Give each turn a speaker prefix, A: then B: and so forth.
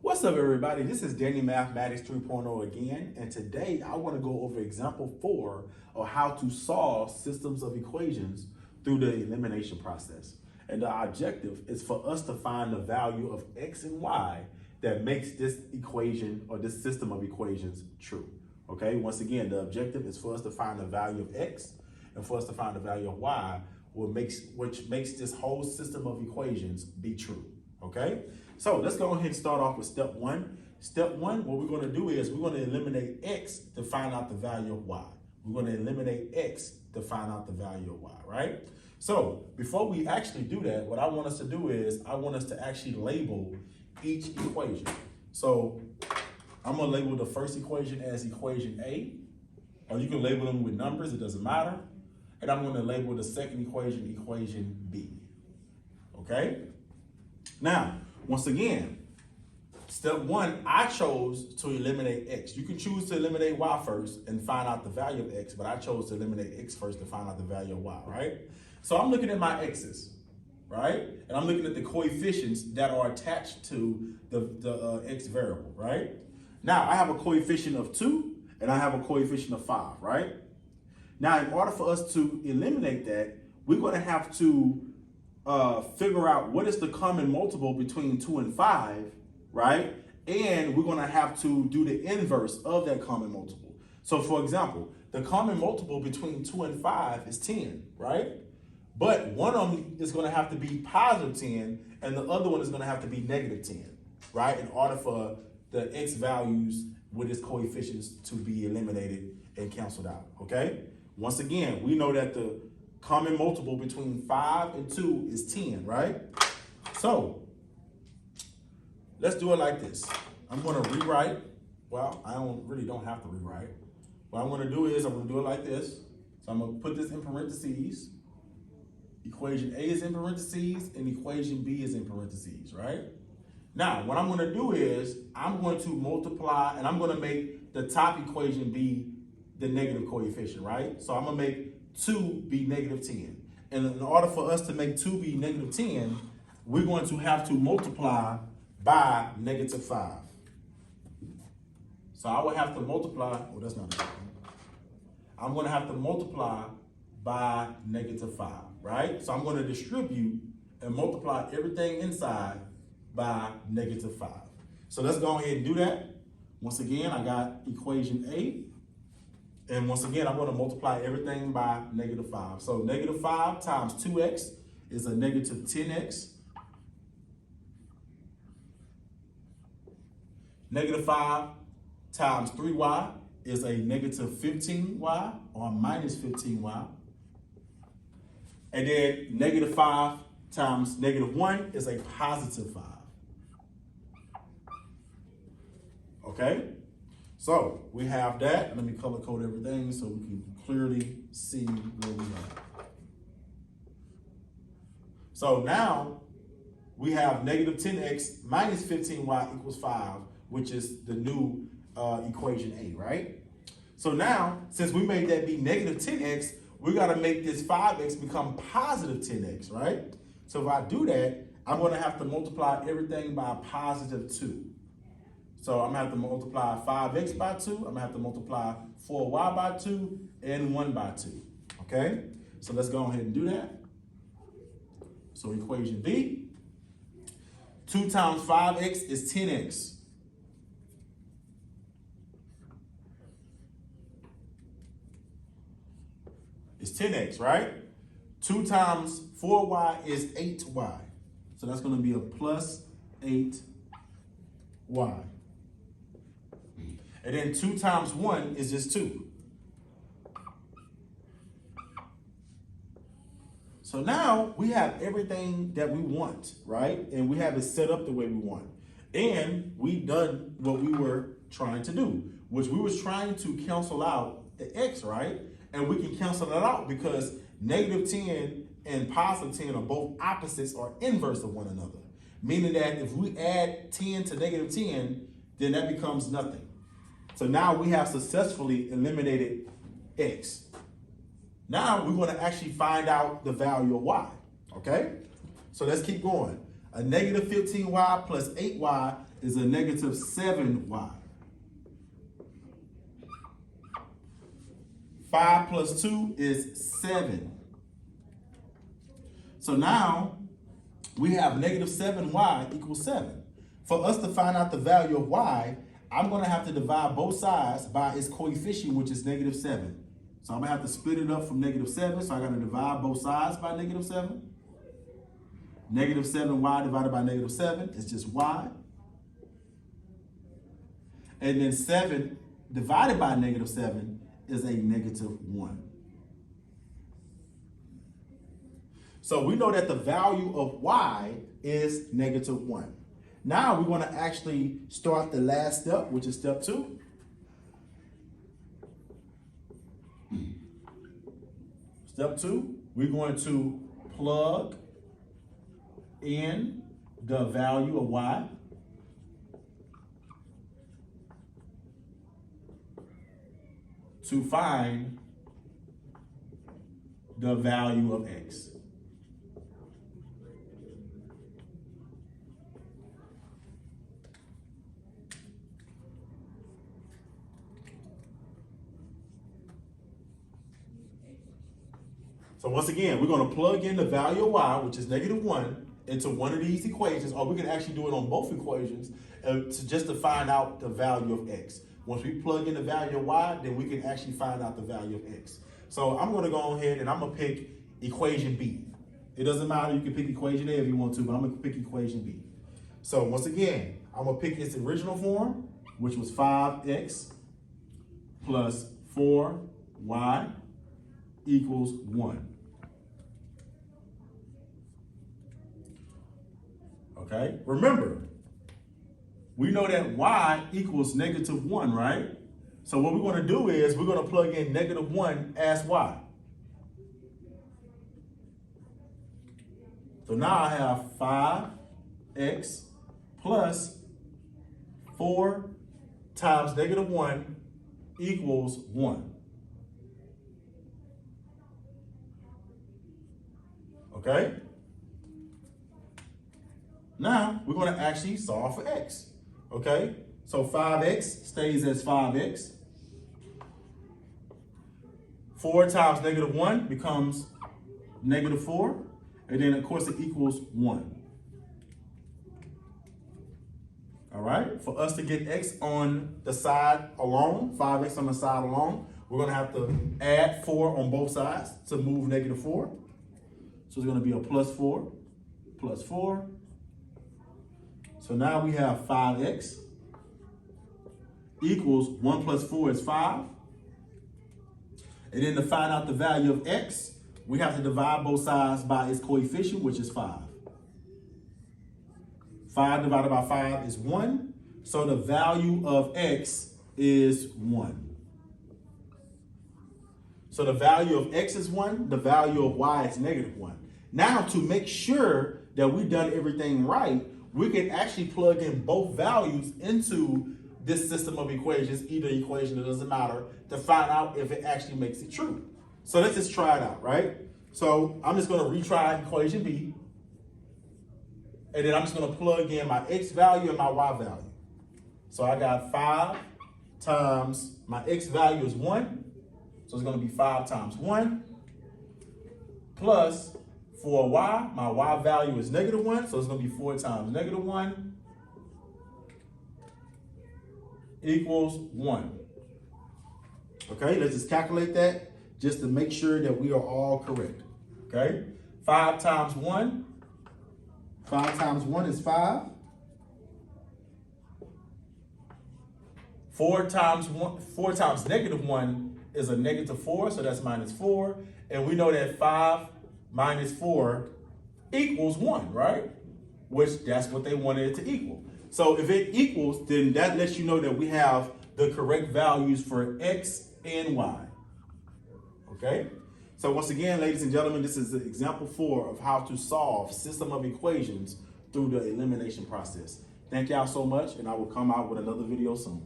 A: What's up, everybody? This is Danny Mathematics 3.0 again, and today I want to go over example 4 of how to solve systems of equations through the elimination process. And the objective is for us to find the value of x and y that makes this equation or this system of equations true. Okay, once again, the objective is for us to find the value of x and for us to find the value of y, which makes this whole system of equations be true. Okay, so let's go ahead and start off with step one. Step one, what we're going to do is we're going to eliminate x to find out the value of y. We're going to eliminate x to find out the value of y, right? So before we actually do that, what I want us to do is I want us to actually label each equation. So I'm going to label the first equation as equation A, or you can label them with numbers, it doesn't matter. And I'm going to label the second equation, equation B. Okay? Now, once again, step one, I chose to eliminate x. You can choose to eliminate y first and find out the value of x, but I chose to eliminate x first to find out the value of y, right? So I'm looking at my x's, right? And I'm looking at the coefficients that are attached to the x variable, right? Now, I have a coefficient of 2 and I have a coefficient of 5, right? Now, in order for us to eliminate that, we're going to have to figure out what is the common multiple between 2 and 5, right? And we're going to have to do the inverse of that common multiple. So, for example, the common multiple between 2 and 5 is 10, right? But one of them is going to have to be positive 10, and the other one is going to have to be negative 10, right? In order for the x values with its coefficients to be eliminated and canceled out, okay? Once again, we know that the common multiple between 5 and 2 is 10, right? So let's do it like this. I'm going to rewrite. Well, I really don't have to rewrite. What I'm going to do is I'm going to do it like this. So I'm going to put this in parentheses. Equation A is in parentheses and equation B is in parentheses, right? Now, what I'm going to do is I'm going to multiply and I'm going to make the top equation be the negative coefficient, right? So I'm going to make 2 be negative 10. And in order for us to make 2 be negative 10, we're going to have to multiply by negative 5. So I will have to multiply, oh, that's not right. I'm going to have to multiply by negative 5, right? So I'm going to distribute and multiply everything inside by negative 5. So let's go ahead and do that. Once again, I got equation A. And once again, I'm going to multiply everything by negative 5. So negative 5 times 2x is a negative 10x. Negative 5 times 3y is a negative 15y or minus 15y. And then negative 5 times negative 1 is a positive 5. Okay? So we have that. Let me color code everything so we can clearly see where we are. So now we have negative 10x minus 15y equals 5, which is the new equation A, right? So now, since we made that be negative 10x, we got to make this 5x become positive 10x, right? So if I do that, I'm going to have to multiply everything by a positive 2. So I'm going to have to multiply 5x by 2, I'm going to have to multiply 4y by 2, and 1 by 2, okay? So let's go ahead and do that. So equation B, 2 times 5x is 10x. It's 10x, right? 2 times 4y is 8y. So that's going to be a plus 8y. And then 2 times 1 is just 2. So now we have everything that we want, right? And we have it set up the way we want. And we've done what we were trying to do, which we was trying to cancel out the x, right? And we can cancel it out because negative 10 and positive 10 are both opposites or inverse of one another. Meaning that if we add 10 to negative 10, then that becomes nothing. So now we have successfully eliminated x. Now we're going to actually find out the value of y, okay? So let's keep going. A negative 15y plus 8y is a negative 7y. 5 plus 2 is 7. So now we have negative 7y equals 7. For us to find out the value of y, I'm going to have to divide both sides by its coefficient, which is negative 7. So I'm going to have to split it up from negative 7. So I got to divide both sides by negative 7. Negative 7y divided by negative 7 is just y. And then 7 divided by negative 7 is a negative 1. So we know that the value of y is negative 1. Now we're going to actually start the last step, which is step 2. Step 2, we're going to plug in the value of y. To find the value of x. So once again, we're going to plug in the value of y, which is negative 1, into one of these equations, or we can actually do it on both equations just to find out the value of x. Once we plug in the value of y, then we can actually find out the value of x. So I'm going to go ahead and I'm going to pick equation B. It doesn't matter, you can pick equation A if you want to, but I'm going to pick equation B. So once again, I'm going to pick its original form, which was 5x plus 4y equals 1. Okay, remember, we know that y equals negative 1, right? So what we're going to do is we're going to plug in negative 1 as y. So now I have 5x plus 4 times negative 1 equals 1. Okay? Now we're going to actually solve for x. Okay? So 5x stays as 5x. 4 times negative 1 becomes negative 4. And then, of course, it equals 1. All right? For us to get x on the side alone, 5x on the side alone, we're going to have to add 4 on both sides to move negative 4. So it's going to be a plus 4, plus 4. So now we have 5x equals 1 plus 4 is 5. And then to find out the value of x, we have to divide both sides by its coefficient, which is 5. 5 divided by 5 is 1. So the value of x is 1. So the value of x is 1. The value of y is negative 1. Now, to make sure that we've done everything right, we can actually plug in both values into this system of equations, either equation, it doesn't matter, to find out if it actually makes it true. So let's just try it out, right? So I'm just going to retry equation B. And then I'm just going to plug in my x value and my y value. So I got 5 times my x value is 1. So it's going to be 5 times 1 plus 4y. My y value is negative 1. So it's going to be 4 times negative 1 equals 1. Okay, let's just calculate that just to make sure that we are all correct. Okay, 5 times 1. 5 times 1 is 5. 4 times negative 1 is a negative 4, so that's minus 4. And we know that 5 minus 4 equals 1, right? Which that's what they wanted it to equal. So if it equals, then that lets you know that we have the correct values for x and y. Okay? So once again, ladies and gentlemen, this is example 4 of how to solve system of equations through the elimination process. Thank y'all so much, and I will come out with another video soon.